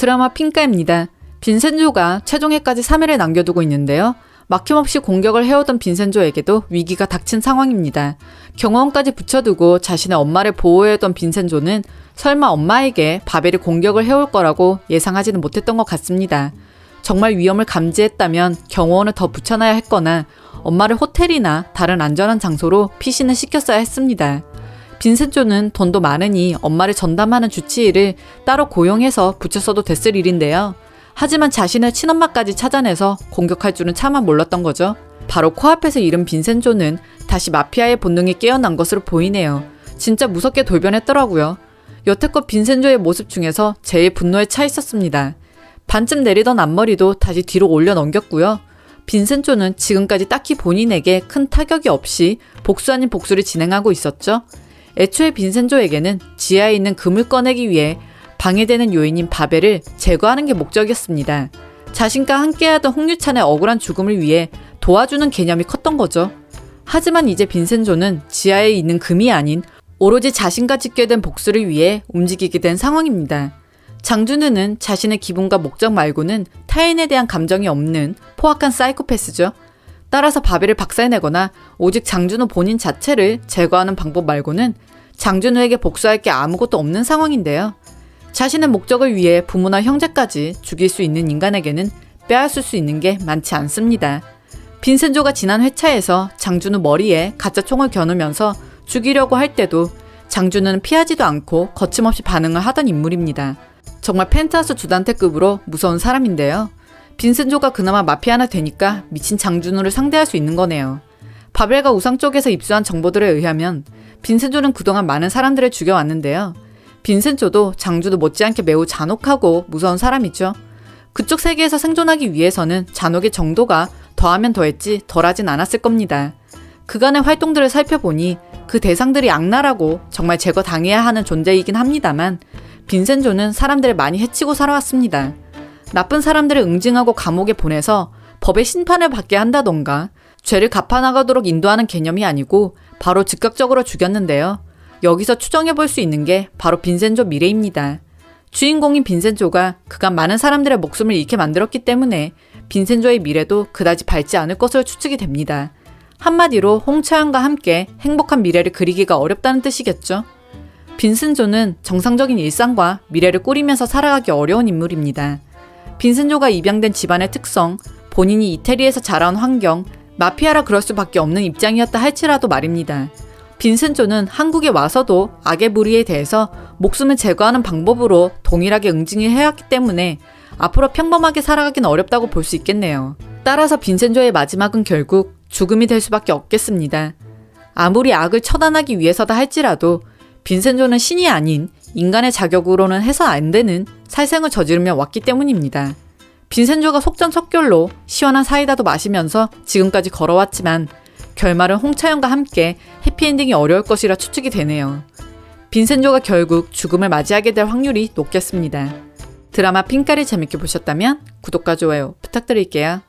드라마 핑가입니다. 빈센조가 최종회까지 3일을 남겨두고 있는데요. 막힘없이 공격을 해오던 빈센조에게도 위기가 닥친 상황입니다. 경호원까지 붙여두고 자신의 엄마를 보호해오던 빈센조는 설마 엄마에게 바벨이 공격을 해올 거라고 예상하지는 못했던 것 같습니다. 정말 위험을 감지했다면 경호원을 더 붙여놔야 했거나 엄마를 호텔이나 다른 안전한 장소로 피신을 시켰어야 했습니다. 빈센조는 돈도 많으니 엄마를 전담하는 주치의를 따로 고용해서 붙였어도 됐을 일인데요. 하지만 자신의 친엄마까지 찾아내서 공격할 줄은 차마 몰랐던 거죠. 바로 코앞에서 잃은 빈센조는 다시 마피아의 본능이 깨어난 것으로 보이네요. 진짜 무섭게 돌변했더라고요. 여태껏 빈센조의 모습 중에서 제일 분노에 차 있었습니다. 반쯤 내리던 앞머리도 다시 뒤로 올려 넘겼고요. 빈센조는 지금까지 딱히 본인에게 큰 타격이 없이 복수 아닌 복수를 진행하고 있었죠. 애초에 빈센조에게는 지하에 있는 금을 꺼내기 위해 방해되는 요인인 바벨을 제거하는 게 목적이었습니다. 자신과 함께하던 홍유찬의 억울한 죽음을 위해 도와주는 개념이 컸던 거죠. 하지만 이제 빈센조는 지하에 있는 금이 아닌 오로지 자신과 짓게 된 복수를 위해 움직이게 된 상황입니다. 장준우는 자신의 기분과 목적 말고는 타인에 대한 감정이 없는 포악한 사이코패스죠. 따라서 바벨을 박살내거나 오직 장준우 본인 자체를 제거하는 방법 말고는 장준우에게 복수할 게 아무것도 없는 상황인데요. 자신의 목적을 위해 부모나 형제까지 죽일 수 있는 인간에게는 빼앗을 수 있는 게 많지 않습니다. 빈센조가 지난 회차에서 장준우 머리에 가짜 총을 겨누면서 죽이려고 할 때도 장준우는 피하지도 않고 거침없이 반응을 하던 인물입니다. 정말 펜트하우스 주단태급으로 무서운 사람인데요. 빈센조가 그나마 마피아나 되니까 미친 장준우를 상대할 수 있는 거네요. 바벨과 우상 쪽에서 입수한 정보들에 의하면 빈센조는 그동안 많은 사람들을 죽여왔는데요. 빈센조도 장준우 못지않게 매우 잔혹하고 무서운 사람이죠. 그쪽 세계에서 생존하기 위해서는 잔혹의 정도가 더하면 더했지 덜하진 않았을 겁니다. 그간의 활동들을 살펴보니 그 대상들이 악랄하고 정말 제거당해야 하는 존재이긴 합니다만 빈센조는 사람들을 많이 해치고 살아왔습니다. 나쁜 사람들을 응징하고 감옥에 보내서 법의 심판을 받게 한다던가 죄를 갚아나가도록 인도하는 개념이 아니고 바로 즉각적으로 죽였는데요. 여기서 추정해볼 수 있는 게 바로 빈센조 미래입니다. 주인공인 빈센조가 그간 많은 사람들의 목숨을 잃게 만들었기 때문에 빈센조의 미래도 그다지 밝지 않을 것으로 추측이 됩니다. 한마디로 홍차연과 함께 행복한 미래를 그리기가 어렵다는 뜻이겠죠. 빈센조는 정상적인 일상과 미래를 꾸리면서 살아가기 어려운 인물입니다. 빈센조가 입양된 집안의 특성, 본인이 이태리에서 자라온 환경, 마피아라 그럴 수밖에 없는 입장이었다 할지라도 말입니다. 빈센조는 한국에 와서도 악의 무리에 대해서 목숨을 제거하는 방법으로 동일하게 응징을 해왔기 때문에 앞으로 평범하게 살아가긴 어렵다고 볼 수 있겠네요. 따라서 빈센조의 마지막은 결국 죽음이 될 수밖에 없겠습니다. 아무리 악을 처단하기 위해서다 할지라도 빈센조는 신이 아닌 인간의 자격으로는 해서 안 되는 살생을 저지르며 왔기 때문입니다. 빈센조가 속전속결로 시원한 사이다도 마시면서 지금까지 걸어왔지만 결말은 홍차연과 함께 해피엔딩이 어려울 것이라 추측이 되네요. 빈센조가 결국 죽음을 맞이하게 될 확률이 높겠습니다. 드라마 핑가를 재밌게 보셨다면 구독과 좋아요 부탁드릴게요.